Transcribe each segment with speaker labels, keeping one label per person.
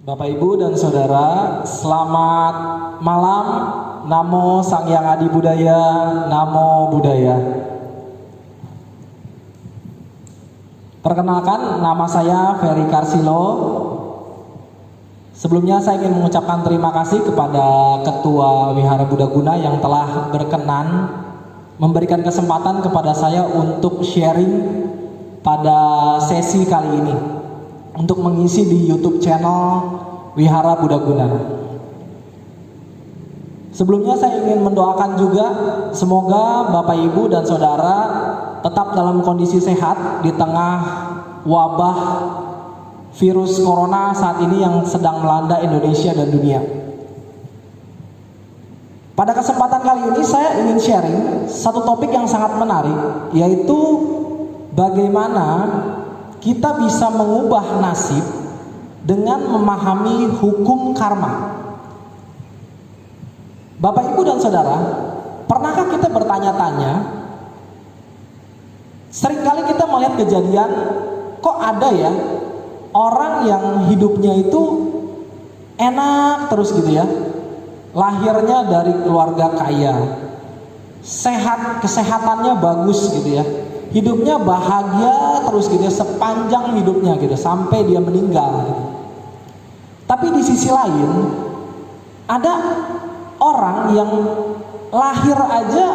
Speaker 1: Bapak, Ibu, dan Saudara, selamat malam. Namo Sang Hyang Adi Budaya, Namo Buddhaya. Perkenalkan, nama saya Ferry Karsilo. Sebelumnya saya ingin mengucapkan terima kasih kepada Ketua Wihara Buddha Guna yang telah berkenan memberikan kesempatan kepada saya untuk sharing pada sesi kali ini, untuk mengisi di YouTube channel Wihara Buddha Guna. Sebelumnya saya ingin mendoakan juga semoga Bapak, Ibu, dan Saudara tetap dalam kondisi sehat di tengah wabah virus corona saat ini yang sedang melanda Indonesia dan dunia. Pada kesempatan kali ini saya ingin sharing satu topik yang sangat menarik, yaitu bagaimana kita bisa mengubah nasib dengan memahami hukum karma. Bapak, Ibu, dan Saudara, pernahkah kita bertanya-tanya, seringkali kita melihat kejadian, kok ada ya orang yang hidupnya itu enak terus gitu ya, lahirnya dari keluarga kaya, sehat, kesehatannya bagus gitu ya, hidupnya bahagia terus gitu ya, sepanjang hidupnya gitu sampai dia meninggal gitu. Tapi di sisi lain ada orang yang lahir aja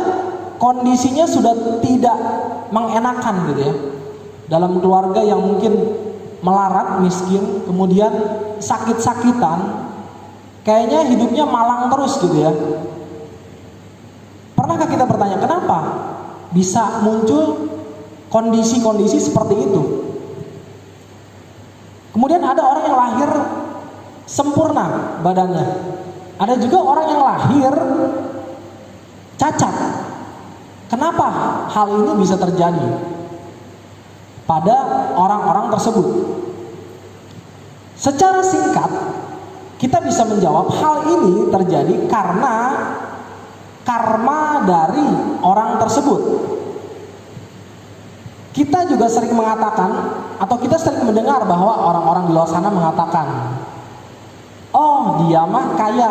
Speaker 1: kondisinya sudah tidak mengenakan gitu ya, dalam keluarga yang mungkin melarat, miskin, kemudian sakit-sakitan, kayaknya hidupnya malang terus gitu ya. Pernahkah kita bertanya, kenapa bisa muncul kondisi-kondisi seperti itu? Kemudian ada orang yang lahir sempurna badannya, ada juga orang yang lahir cacat. Kenapa hal ini bisa terjadi pada orang-orang tersebut? Secara singkat kita bisa menjawab hal ini terjadi karena karma dari orang tersebut. Kita juga sering mengatakan, atau kita sering mendengar bahwa orang-orang di luar sana mengatakan, oh dia mah kaya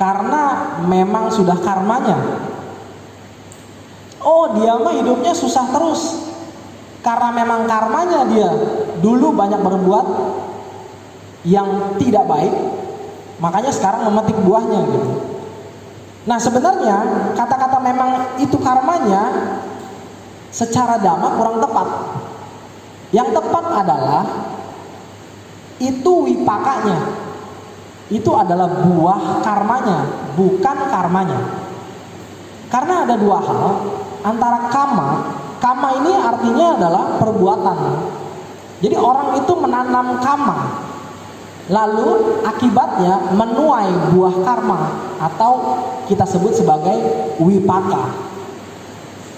Speaker 1: karena memang sudah karmanya. Oh dia mah hidupnya susah terus karena memang karmanya, dia dulu banyak berbuat yang tidak baik, makanya sekarang memetik buahnya gitu. Nah sebenarnya kata-kata memang itu karmanya secara dhamma kurang tepat. Yang tepat adalah itu wipakanya. Itu adalah buah karmanya, bukan karmanya. Karena ada dua hal antara kama ini artinya adalah perbuatan. Jadi orang itu menanam kama, lalu akibatnya menuai buah karma, atau kita sebut sebagai wipaka.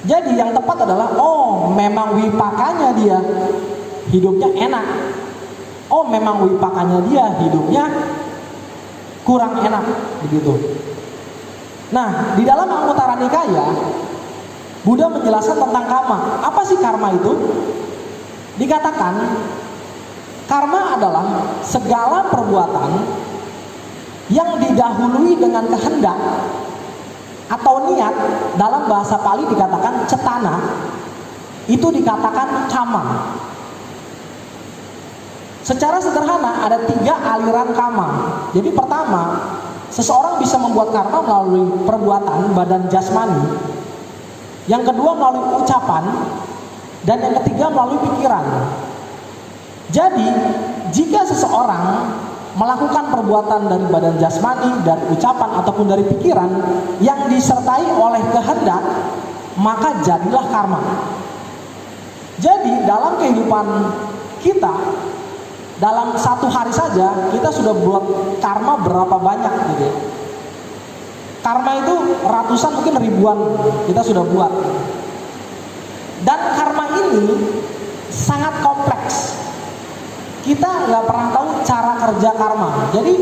Speaker 1: Jadi yang tepat adalah, oh memang wipakanya dia hidupnya enak, oh memang wipakanya dia hidupnya kurang enak, begitu. Nah, di dalam Anguttara Nikaya, Buddha menjelaskan tentang karma. Apa sih karma itu? Dikatakan, karma adalah segala perbuatan yang didahului dengan kehendak atau niat. Dalam bahasa Pali dikatakan cetana, itu dikatakan kama. Secara sederhana ada 3 aliran karma. Jadi pertama, seseorang bisa membuat karma melalui perbuatan badan jasmani. Yang kedua melalui ucapan, dan yang ketiga melalui pikiran. Jadi jika seseorang melakukan perbuatan dari badan jasmani, dari ucapan ataupun dari pikiran yang disertai oleh kehendak, maka jadilah karma. Jadi dalam kehidupan kita, dalam satu hari saja kita sudah buat karma berapa banyak gitu ya. Karma itu ratusan mungkin ribuan kita sudah buat. Dan karma ini sangat kompleks. Kita nggak pernah tahu cara kerja karma. Jadi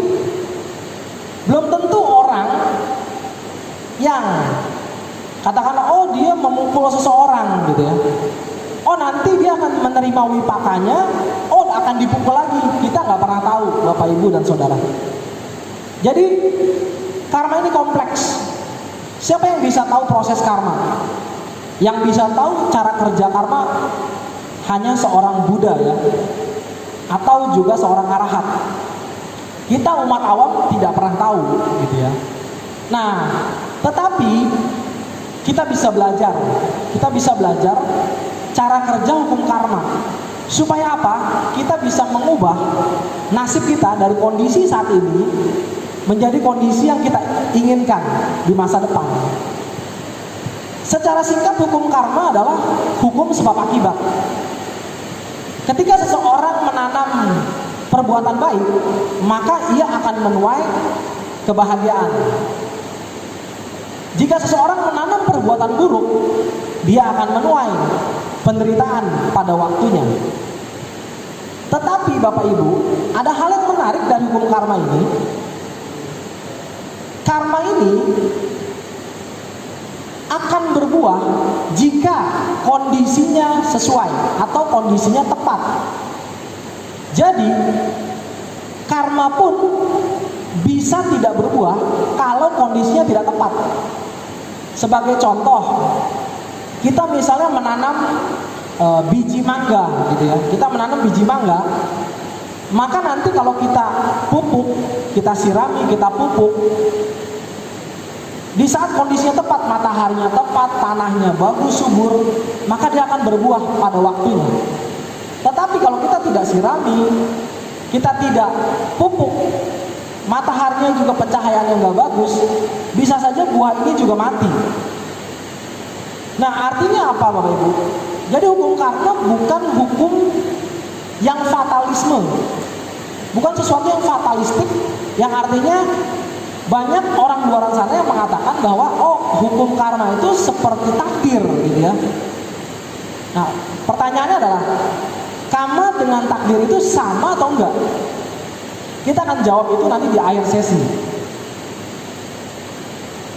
Speaker 1: belum tentu orang yang katakanlah oh dia memukul seseorang gitu ya, oh nanti dia akan menerima wipakanya, oh akan dipukul lagi. Kita nggak pernah tahu, Bapak Ibu dan Saudara. Jadi karma ini kompleks. Siapa yang bisa tahu proses karma? Yang bisa tahu cara kerja karma hanya seorang Buddha ya, atau juga seorang arahat. Kita umat awam tidak pernah tahu gitu ya. Nah, tetapi kita bisa belajar cara kerja hukum karma. Supaya apa? Kita bisa mengubah nasib kita dari kondisi saat ini menjadi kondisi yang kita inginkan di masa depan. Secara singkat, hukum karma adalah hukum sebab akibat. Ketika seseorang menanam perbuatan baik, maka ia akan menuai kebahagiaan. Jika seseorang menanam perbuatan buruk, dia akan menuai penderitaan pada waktunya. Tetapi Bapak Ibu, ada hal yang menarik dari hukum karma ini. Karma ini akan berbuah jika kondisinya sesuai atau kondisinya tepat. Jadi karma pun bisa tidak berbuah kalau kondisinya tidak tepat. Sebagai contoh, kita misalnya menanam biji mangga gitu ya. Kita menanam biji mangga, maka nanti kalau kita pupuk, kita sirami, kita pupuk, di saat kondisinya tepat, mataharinya tepat, tanahnya bagus, subur, maka dia akan berbuah pada waktunya. Tetapi kalau kita tidak sirami, kita tidak pupuk, mataharinya juga pencahayaannya nggak bagus, bisa saja buah ini juga mati. Nah, artinya apa Bapak Ibu? Jadi hukum karma bukan hukum yang fatalisme, bukan sesuatu yang fatalistik, yang artinya banyak orang luar sana yang mengatakan bahwa oh hukum karma itu seperti takdir gitu ya. Nah, pertanyaannya adalah karma dengan takdir itu sama atau enggak? Kita akan jawab itu nanti di akhir sesi.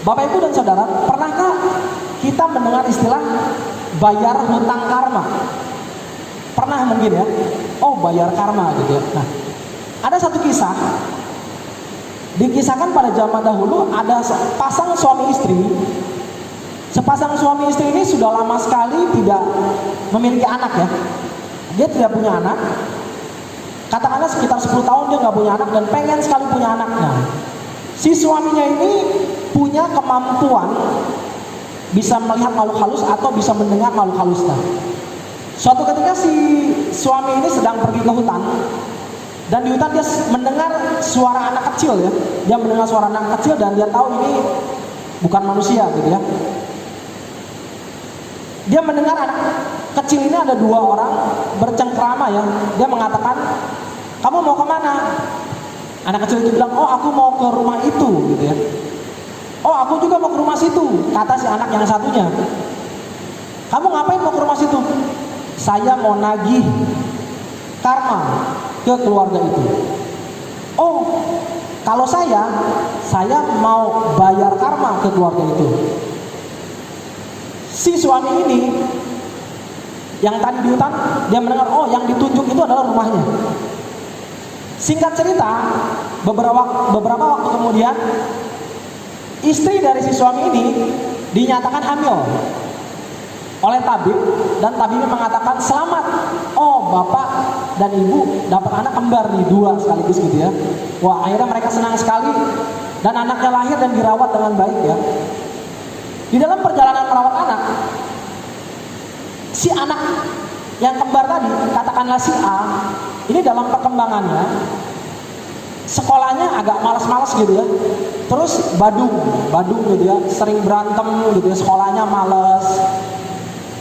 Speaker 1: Bapak Ibu dan Saudara, pernahkah kita mendengar istilah bayar hutang karma? Pernah mungkin ya? Oh, bayar karma gitu ya. Nah, ada satu kisah. Dikisahkan pada zaman dahulu ada pasang suami istri. Sepasang suami istri ini sudah lama sekali tidak memiliki anak ya. Dia tidak punya anak. Katakanlah sekitar 10 tahun dia nggak punya anak dan pengen sekali punya anak. Nah, si suaminya ini punya kemampuan bisa melihat makhluk halus atau bisa mendengar makhluk halus. Nah, suatu ketika si suami ini sedang pergi ke hutan. Dan di hutan dia mendengar suara anak kecil ya. Dia mendengar suara anak kecil dan dia tahu ini bukan manusia gitu ya. Dia mendengar anak kecil ini ada dua orang bercengkrama ya. Dia mengatakan, kamu mau kemana? Anak kecil itu bilang, oh aku mau ke rumah itu gitu ya. Oh aku juga mau ke rumah situ, kata si anak yang satunya. Kamu ngapain mau ke rumah situ? Saya mau nagih karma ke keluarga itu. Oh, kalau saya mau bayar karma ke keluarga itu. Si suami ini yang tadi di hutan, dia mendengar, oh yang ditunjuk itu adalah rumahnya. Singkat cerita, beberapa waktu kemudian, istri dari si suami ini dinyatakan hamil oleh tabib, dan tabibnya mengatakan selamat, oh bapak dan ibu dapat anak kembar nih, dua sekaligus gitu ya. Wah, akhirnya mereka senang sekali dan anaknya lahir dan dirawat dengan baik ya. Di dalam perjalanan merawat anak, si anak yang kembar tadi, katakanlah si A, ini dalam perkembangannya sekolahnya agak malas-malas gitu ya. Terus badung gitu ya, sering berantem gitu ya, sekolahnya malas.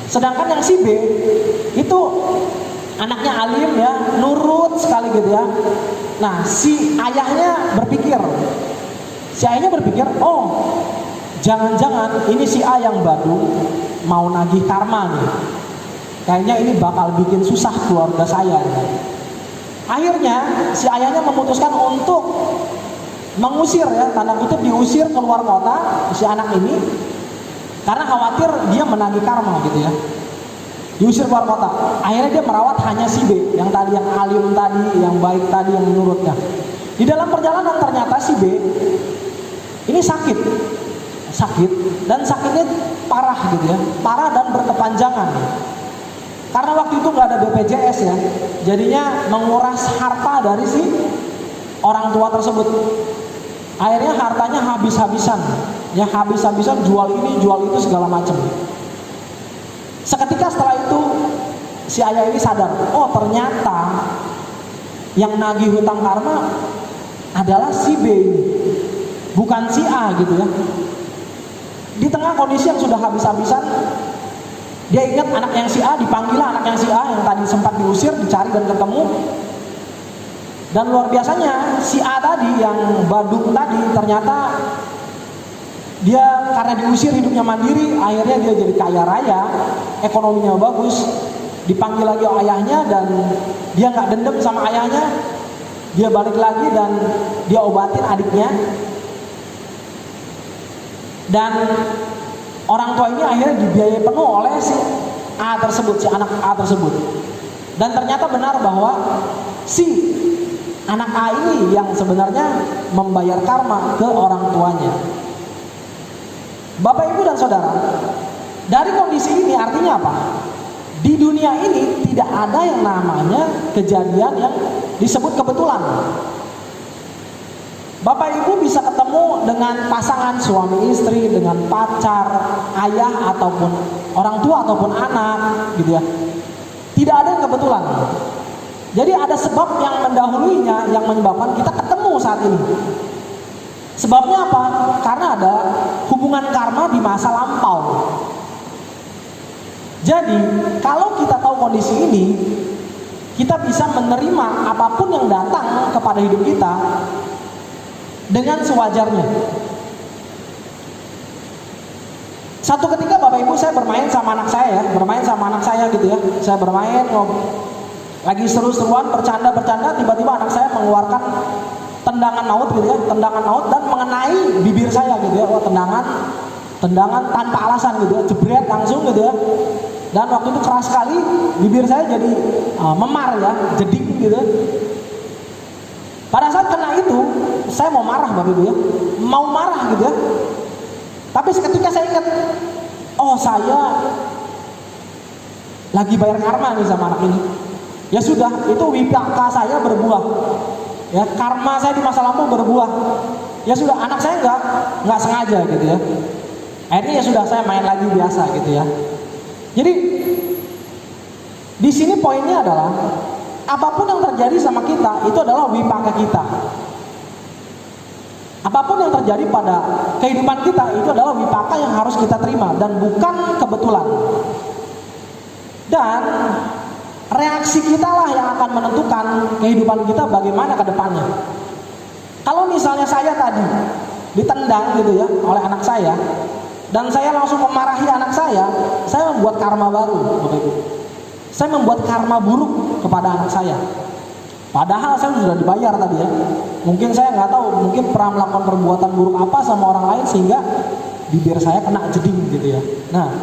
Speaker 1: Sedangkan yang si B itu anaknya alim ya, nurut sekali gitu ya. Nah, si ayahnya berpikir, Si ayahnya berpikir, oh jangan-jangan ini si A yang Badung mau nagih karma nih. Kayaknya ini bakal bikin susah keluarga saya. Akhirnya si ayahnya memutuskan untuk mengusir, ya tanda kutip diusir keluar kota si anak ini, karena khawatir dia menagih karma gitu ya. Diusir keluar kota. Akhirnya dia merawat hanya si B, yang tadi, yang alim tadi, yang baik tadi, yang menurutnya. Di dalam perjalanan ternyata si B ini sakit dan sakitnya parah gitu ya, parah dan berkepanjangan. Karena waktu itu nggak ada BPJS ya, jadinya menguras harta dari si orang tua tersebut. Akhirnya hartanya habis-habisan, ya habis-habisan, jual ini jual itu segala macam. Seketika setelah itu si ayah ini sadar, oh ternyata yang nagih hutang karma adalah si B ini, bukan si A gitu ya. Di tengah kondisi yang sudah habis-habisan, dia ingat anak yang si A, dipanggil anak yang si A yang tadi sempat diusir, dicari dan ketemu. Dan luar biasanya si A tadi yang Badung tadi, ternyata dia karena diusir hidupnya mandiri, akhirnya dia jadi kaya raya, ekonominya bagus. Dipanggil lagi oleh ayahnya dan dia nggak dendam sama ayahnya, dia balik lagi dan dia obatin adiknya. Dan orang tua ini akhirnya dibiayai penuh oleh si A tersebut, si anak A tersebut. Dan ternyata benar bahwa si anak A ini yang sebenarnya membayar karma ke orang tuanya. Bapak, Ibu, dan Saudara, dari kondisi ini artinya apa? Di dunia ini tidak ada yang namanya kejadian yang disebut kebetulan. Bapak Ibu bisa ketemu dengan pasangan suami istri, dengan pacar, ayah ataupun orang tua ataupun anak gitu ya. Tidak ada yang kebetulan. Jadi ada sebab yang mendahuluinya yang menyebabkan kita ketemu saat ini. Sebabnya apa? Karena ada hubungan karma di masa lampau. Jadi kalau kita tahu kondisi ini, kita bisa menerima apapun yang datang kepada hidup kita dengan sewajarnya. Satu ketika Bapak Ibu saya bermain sama anak saya gitu ya. Saya bermain, lagi seru-seruan, bercanda-bercanda, tiba-tiba anak saya mengeluarkan tendangan maut gitu ya, tendangan maut dan mengenai bibir saya gitu ya. Wah, tendangan tanpa alasan gitu ya, jebret langsung gitu ya. Dan waktu itu keras sekali, bibir saya jadi memar ya, jeding gitu. Pada saat kena itu, saya mau marah Bapak Ibu ya, mau marah gitu ya. Tapi seketika saya ingat, oh saya lagi bayar karma nih sama anak ini. Ya sudah, itu wipaka saya berbuah. Ya, karma saya di masa lampau berbuah. Ya sudah, anak saya nggak sengaja gitu ya. Akhirnya ya sudah, saya main lagi biasa gitu ya. Jadi di sini poinnya adalah apapun yang terjadi sama kita itu adalah wipaka kita. Apapun yang terjadi pada kehidupan kita itu adalah wipaka yang harus kita terima dan bukan kebetulan. Dan reaksi kita lah yang akan menentukan kehidupan kita bagaimana ke depannya. Kalau misalnya saya tadi ditendang gitu ya oleh anak saya, dan saya langsung memarahi anak saya membuat karma baru, Bapak Ibu. Saya membuat karma buruk kepada anak saya. Padahal saya sudah dibayar tadi ya. Mungkin saya nggak tahu, mungkin pernah melakukan perbuatan buruk apa sama orang lain sehingga bibir saya kena jeding gitu ya. Nah,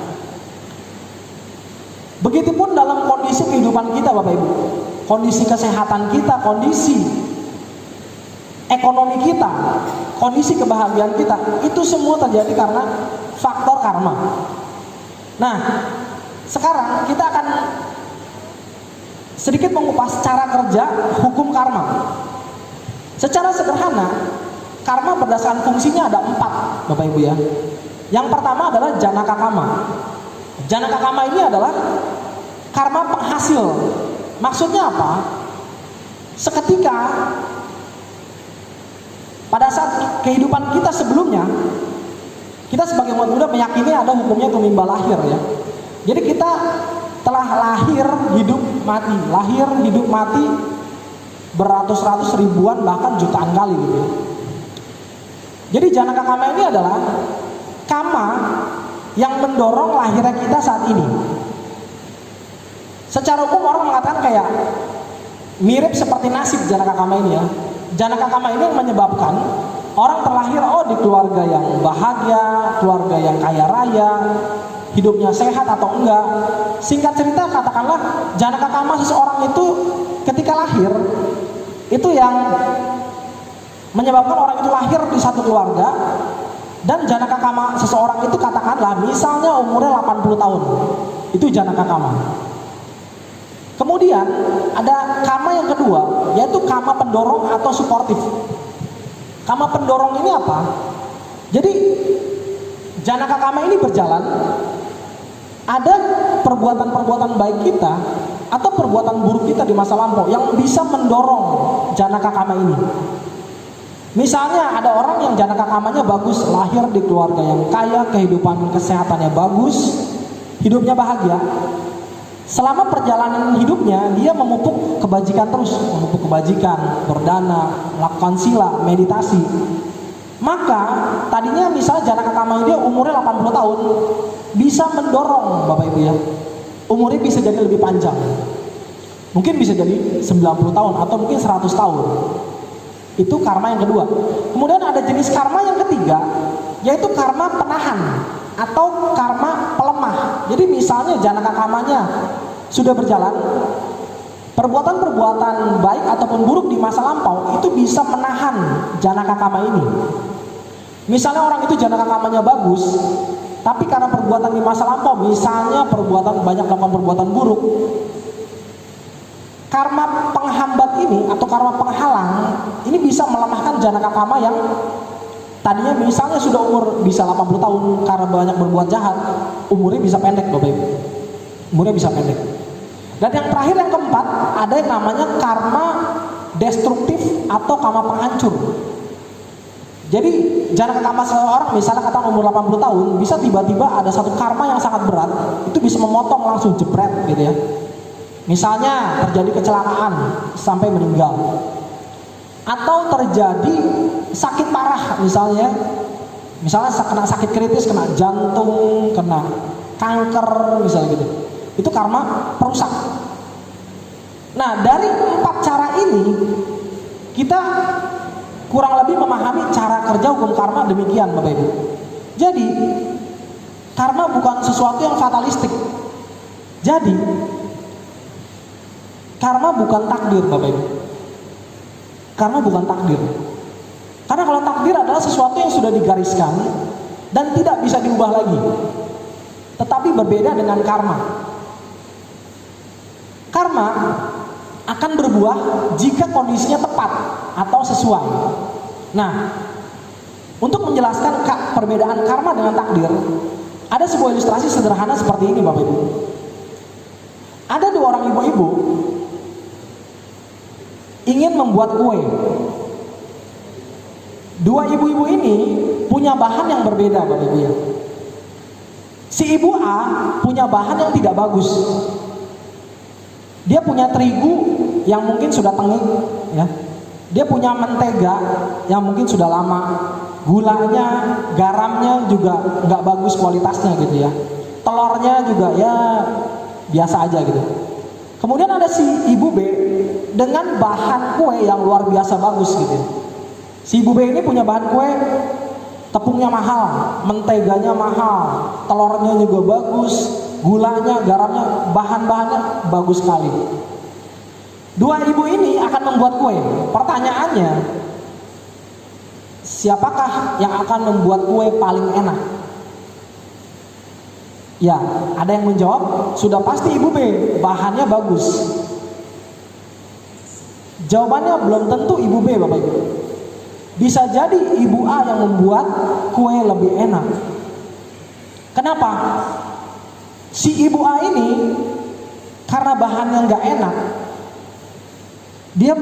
Speaker 1: begitupun dalam kondisi kehidupan kita Bapak Ibu. Kondisi kesehatan kita, kondisi ekonomi kita, kondisi kebahagiaan kita, itu semua terjadi karena faktor karma. Nah, sekarang kita akan sedikit mengupas cara kerja hukum karma. Secara sederhana, karma berdasarkan fungsinya ada 4 Bapak Ibu ya. Yang pertama adalah janaka kama. Janaka kama ini adalah karma penghasil. Maksudnya apa? Seketika pada saat kehidupan kita sebelumnya, kita sebagai umat Buddha meyakini ada hukumnya tumimba lahir ya. Jadi kita telah lahir, hidup, mati beratus-ratus ribuan bahkan jutaan kali gitu ya. Jadi Janaka Kama ini adalah kama yang mendorong lahirnya kita saat ini. Secara umum orang mengatakan kayak mirip seperti nasib Janaka Kama ini ya. Janaka Kama ini yang menyebabkan orang terlahir di keluarga yang bahagia, keluarga yang kaya raya, hidupnya sehat atau enggak. Singkat cerita katakanlah Janaka Kama seseorang itu ketika lahir itu yang menyebabkan orang itu lahir di satu keluarga, dan Janaka Kama seseorang itu katakanlah misalnya umurnya 80 tahun. Itu Janaka Kama. Kemudian ada kama yang kedua, yaitu kama pendorong atau suportif. Kama pendorong ini apa? Jadi Janaka Kama ini berjalan, ada perbuatan-perbuatan baik kita atau perbuatan buruk kita di masa lampau yang bisa mendorong Janaka Kama ini. Misalnya ada orang yang Janaka Kamanya bagus, lahir di keluarga yang kaya, kehidupan kesehatannya bagus, hidupnya bahagia. Selama perjalanan hidupnya dia memupuk kebajikan terus, memupuk kebajikan, berdana, melakukan sila, meditasi. Maka tadinya misalnya Janaka Kama dia umurnya 80 tahun, bisa mendorong Bapak Ibu ya, umurnya bisa jadi lebih panjang. Mungkin bisa jadi 90 tahun atau mungkin 100 tahun. Itu karma yang kedua. Kemudian ada jenis karma yang ketiga, yaitu karma penahan atau karma pelemah. Jadi misalnya Janaka Kamanya sudah berjalan, perbuatan-perbuatan baik ataupun buruk di masa lampau itu bisa menahan Janaka Kama ini. Misalnya orang itu Janaka Kamanya bagus, tapi karena perbuatan di masa lampau, misalnya banyak melakukan perbuatan buruk, karma penghambat ini atau karma penghalang ini bisa melemahkan Janaka Kama yang tadinya misalnya sudah umur bisa 80 tahun, karena banyak berbuat jahat, umurnya bisa pendek Bapak Ibu. Umurnya bisa pendek. Dan yang terakhir, yang keempat, ada yang namanya karma destruktif atau karma penghancur. Jadi Janaka Kama seseorang misalnya kata umur 80 tahun, bisa tiba-tiba ada satu karma yang sangat berat, itu bisa memotong langsung jebret gitu ya. Misalnya terjadi kecelakaan sampai meninggal, atau terjadi sakit parah misalnya kena sakit kritis, kena jantung, kena kanker misalnya gitu. Itu karma perusak. Nah dari 4 cara ini kita kurang lebih memahami cara kerja hukum karma demikian Bapak Ibu. Jadi karma bukan sesuatu yang fatalistik. Jadi karma bukan takdir Bapak Ibu. Karma bukan takdir. Karena kalau takdir adalah sesuatu yang sudah digariskan dan tidak bisa diubah lagi. Tetapi berbeda dengan karma. Karma akan berbuah jika kondisinya tepat atau sesuai. Nah, untuk menjelaskan perbedaan karma dengan takdir, ada sebuah ilustrasi sederhana seperti ini Bapak Ibu. Ada 2 orang ibu-ibu ingin membuat kue. 2 ibu-ibu ini punya bahan yang berbeda Bapak Ibu ya. Si ibu A punya bahan yang tidak bagus. Dia punya terigu yang mungkin sudah tengik ya. Dia punya mentega yang mungkin sudah lama. Gulanya, garamnya juga nggak bagus kualitasnya gitu ya. Telurnya juga ya biasa aja gitu. Kemudian ada si ibu B dengan bahan kue yang luar biasa bagus gitu. Si ibu B ini punya bahan kue, tepungnya mahal, menteganya mahal, telurnya juga bagus, gulanya, garamnya, bahan-bahannya bagus sekali. 2 ibu ini akan membuat kue. Pertanyaannya, siapakah yang akan membuat kue paling enak? Ya, ada yang menjawab, sudah pasti ibu B, bahannya bagus. Jawabannya belum tentu ibu B Bapak Ibu. Bisa jadi ibu A yang membuat kue lebih enak. Kenapa? Si ibu A ini karena bahannya nggak enak, dia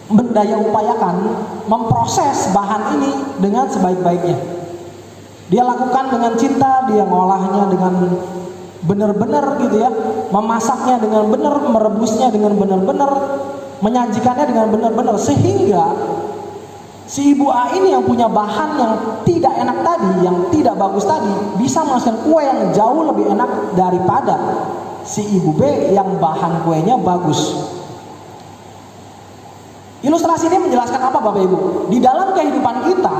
Speaker 1: mendaya upayakan memproses bahan ini dengan sebaik-baiknya. Dia lakukan dengan cinta, dia ngolahnya dengan benar-benar gitu ya, memasaknya dengan benar, merebusnya dengan benar-benar, menyajikannya dengan benar-benar, sehingga Si ibu A ini yang punya bahan yang tidak enak tadi, yang tidak bagus tadi, bisa menghasilkan kue yang jauh lebih enak daripada si ibu B yang bahan kuenya bagus. Ilustrasi ini menjelaskan apa Bapak Ibu? Di dalam kehidupan kita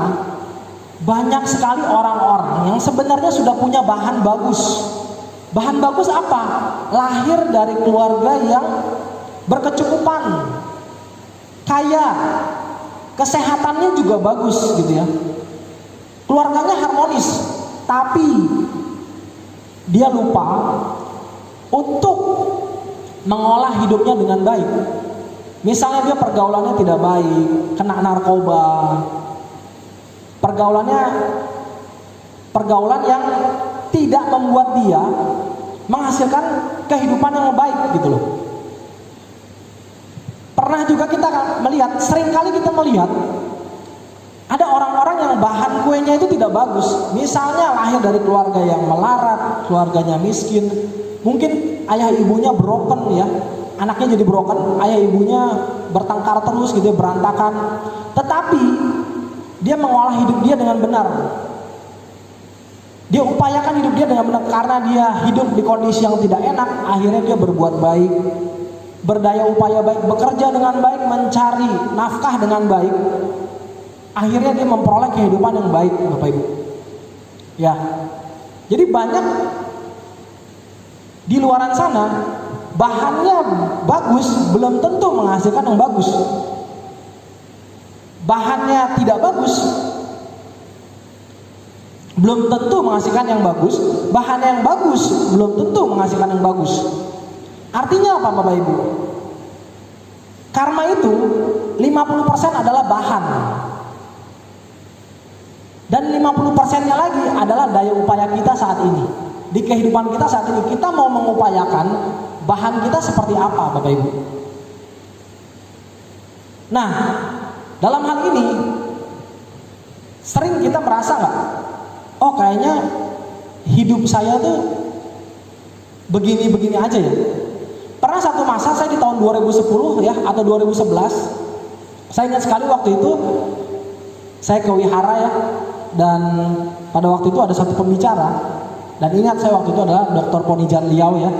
Speaker 1: banyak sekali orang-orang yang sebenarnya sudah punya bahan bagus. Bahan bagus apa? Lahir dari keluarga yang berkecukupan, kaya, kesehatannya juga bagus gitu ya. Keluarganya harmonis, tapi dia lupa untuk mengolah hidupnya dengan baik. Misalnya dia pergaulannya tidak baik, kena narkoba, pergaulan yang tidak membuat dia menghasilkan kehidupan yang baik gitu loh. Pernah juga kita melihat, seringkali kita melihat ada orang-orang yang bahan kuenya itu tidak bagus. Misalnya lahir dari keluarga yang melarat, keluarganya miskin, mungkin ayah ibunya broken ya, anaknya jadi broken, ayah ibunya bertengkar terus gitu, berantakan. Tetapi dia mengolah hidup dia dengan benar. Dia upayakan hidup dia dengan benar karena dia hidup di kondisi yang tidak enak. Akhirnya dia berbuat baik, berdaya upaya baik, bekerja dengan baik, mencari nafkah dengan baik. Akhirnya dia memperoleh kehidupan yang baik, Bapak Ibu. Ya, jadi banyak di luaran sana bahannya bagus, belum tentu menghasilkan yang bagus. Bahannya tidak bagus, belum tentu menghasilkan yang bagus. Bahan yang bagus belum tentu menghasilkan yang bagus. Artinya apa Bapak Ibu? Karma itu 50% adalah bahan, dan 50%-nya lagi adalah daya upaya kita saat ini. Di kehidupan kita saat ini, kita mau mengupayakan bahan kita seperti apa Bapak Ibu. Nah, dalam hal ini sering kita merasa nggak, oh kayaknya hidup saya tuh begini-begini aja ya. Pernah satu masa saya di tahun 2010 ya atau 2011, saya ingat sekali waktu itu saya ke wihara ya, dan pada waktu itu ada satu pembicara, dan ingat saya waktu itu adalah Dr. Ponijan Liao ya,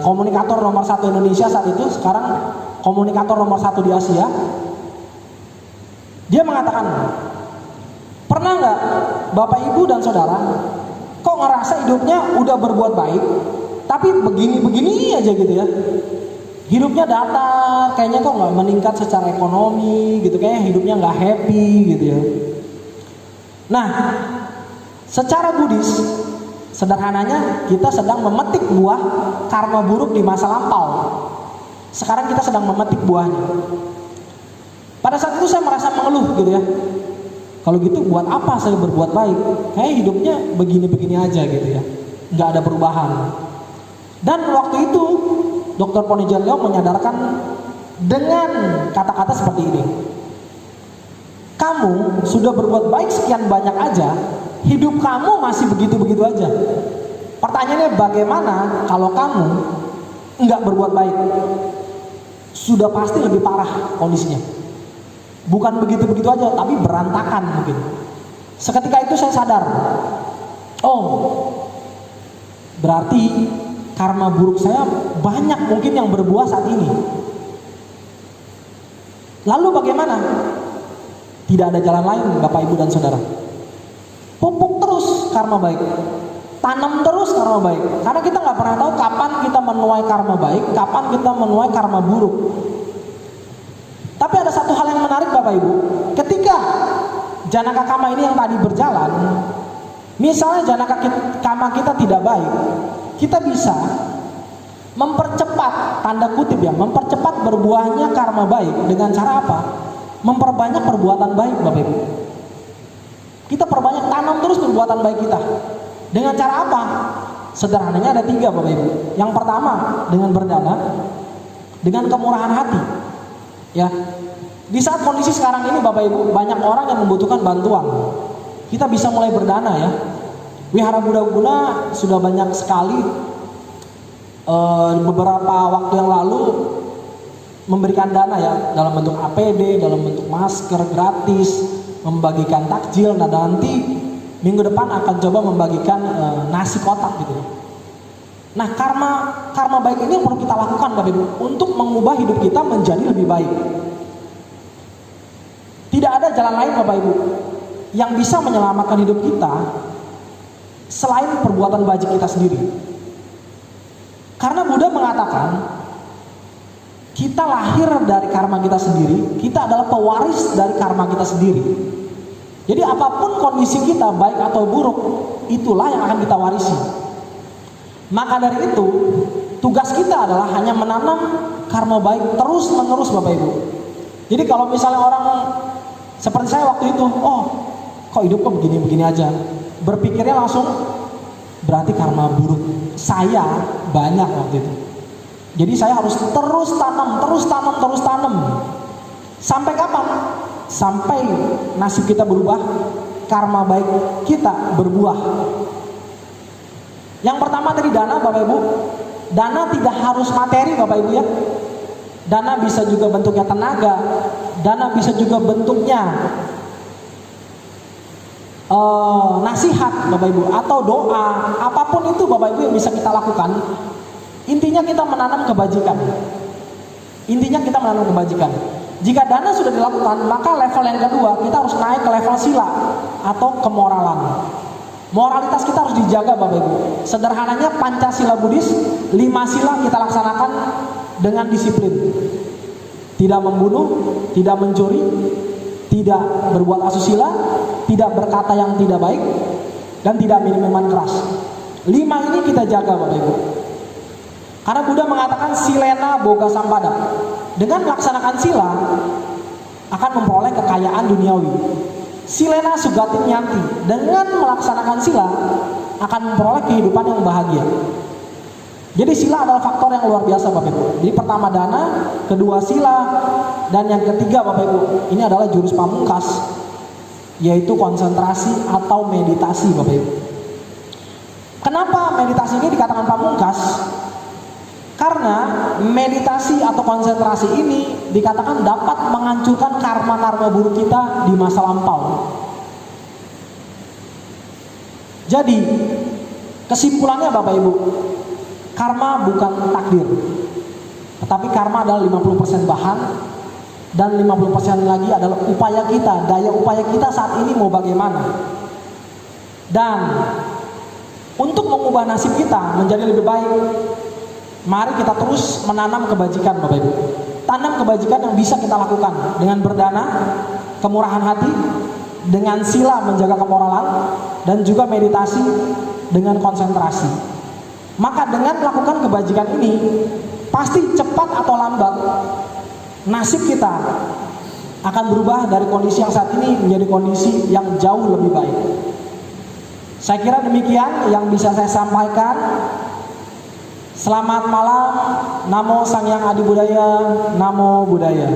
Speaker 1: komunikator nomor 1 Indonesia saat itu, sekarang komunikator nomor 1 di Asia. Dia mengatakan, pernah nggak Bapak Ibu dan Saudara kok ngerasa hidupnya udah berbuat baik, tapi begini-begini aja gitu ya, hidupnya datar, kayaknya kok nggak meningkat secara ekonomi gitu, kayaknya hidupnya nggak happy gitu ya. Nah, secara Buddhis sederhananya kita sedang memetik buah karma buruk di masa lampau. Sekarang kita sedang memetik buahnya. Pada saat itu saya merasa mengeluh gitu ya. Kalau gitu buat apa saya berbuat baik? Kayak hidupnya begini-begini aja gitu ya, nggak ada perubahan. Dan waktu itu Dr. Ponijan Liao menyadarkan dengan kata-kata seperti ini. Kamu sudah berbuat baik sekian banyak aja, hidup kamu masih begitu-begitu aja. Pertanyaannya bagaimana kalau kamu nggak berbuat baik? Sudah pasti lebih parah kondisinya. Bukan begitu-begitu aja, tapi berantakan mungkin. Seketika itu saya sadar, oh berarti karma buruk saya banyak mungkin yang berbuah saat ini. Lalu bagaimana? Tidak ada jalan lain Bapak Ibu dan Saudara. Pupuk terus karma baik, tanam terus karma baik. Karena kita nggak pernah tahu kapan kita menuai karma baik, kapan kita menuai karma buruk. Tapi ada satu hal yang menarik Bapak Ibu, ketika Janaka Kama ini yang tadi berjalan, misalnya Janaka Kama kita tidak baik, kita bisa mempercepat, tanda kutip ya, mempercepat berbuahnya karma baik dengan cara apa? Memperbanyak perbuatan baik Bapak Ibu. Kita perbanyak, tanam terus perbuatan baik kita. Dengan cara apa? Sederhananya ada 3 Bapak Ibu. Yang pertama dengan berdana, dengan kemurahan hati. Ya, di saat kondisi sekarang ini Bapak Ibu, banyak orang yang membutuhkan bantuan. Kita bisa mulai berdana ya. Wihara Buddha Guna sudah banyak sekali beberapa waktu yang lalu memberikan dana ya, dalam bentuk APD, dalam bentuk masker gratis, membagikan takjil. Nah nanti minggu depan akan coba membagikan nasi kotak gitu. Nah karma baik ini perlu kita lakukan Bapak Ibu untuk mengubah hidup kita menjadi lebih baik. Tidak ada jalan lain Bapak Ibu yang bisa menyelamatkan hidup kita selain perbuatan bajik kita sendiri. Karena Buddha mengatakan kita lahir dari karma kita sendiri, kita adalah pewaris dari karma kita sendiri. Jadi apapun kondisi kita, baik atau buruk, itulah yang akan kita warisi. Maka dari itu, tugas kita adalah hanya menanam karma baik terus menerus Bapak Ibu. Jadi kalau misalnya orang seperti saya waktu itu, oh kok hidup kok begini-begini aja, berpikirnya langsung berarti karma buruk saya banyak waktu itu. Jadi saya harus terus tanam. Sampai kapan? Sampai nasib kita berubah, karma baik kita berbuah. Yang pertama tadi dana Bapak Ibu. Dana tidak harus materi Bapak Ibu ya. Dana bisa juga bentuknya tenaga. Dana bisa juga bentuknya nasihat Bapak Ibu, atau doa. Apapun itu Bapak Ibu yang bisa kita lakukan. Intinya kita menanam kebajikan. Jika dana sudah dilakukan, maka level yang kedua kita harus naik ke level sila atau kemoralan. Moralitas kita harus dijaga Bapak Ibu. Sederhananya Pancasila Buddhis, 5 sila kita laksanakan dengan disiplin. Tidak membunuh, tidak mencuri, tidak berbuat asusila, tidak berkata yang tidak baik, dan tidak minum minuman keras. 5 ini kita jaga Bapak Ibu. Karena Buddha mengatakan silena boga sampada. Dengan melaksanakan sila akan memperoleh kekayaan duniawi. Silena sugatin nyanti. Dengan melaksanakan sila akan memperoleh kehidupan yang bahagia. Jadi sila adalah faktor yang luar biasa Bapak Ibu. Jadi pertama dana, kedua sila, dan yang ketiga Bapak Ibu, ini adalah jurus pamungkas, yaitu konsentrasi atau meditasi Bapak Ibu. Kenapa meditasi ini dikatakan pamungkas? Karena meditasi atau konsentrasi ini dikatakan dapat menghancurkan karma-karma buruk kita di masa lampau. Jadi kesimpulannya Bapak Ibu, karma bukan takdir, tetapi karma adalah 50% bahan dan 50% lagi adalah upaya kita, daya upaya kita saat ini mau bagaimana. Dan untuk mengubah nasib kita menjadi lebih baik, mari kita terus menanam kebajikan Bapak Ibu. Tanam kebajikan yang bisa kita lakukan dengan berdana, kemurahan hati, dengan sila menjaga kemoralan, dan juga meditasi dengan konsentrasi. Maka dengan melakukan kebajikan ini, pasti cepat atau lambat nasib kita akan berubah dari kondisi yang saat ini menjadi kondisi yang jauh lebih baik. Saya kira demikian yang bisa saya sampaikan. Selamat malam, Namo Sang Hyang Adi Budaya, Namo Buddhaya.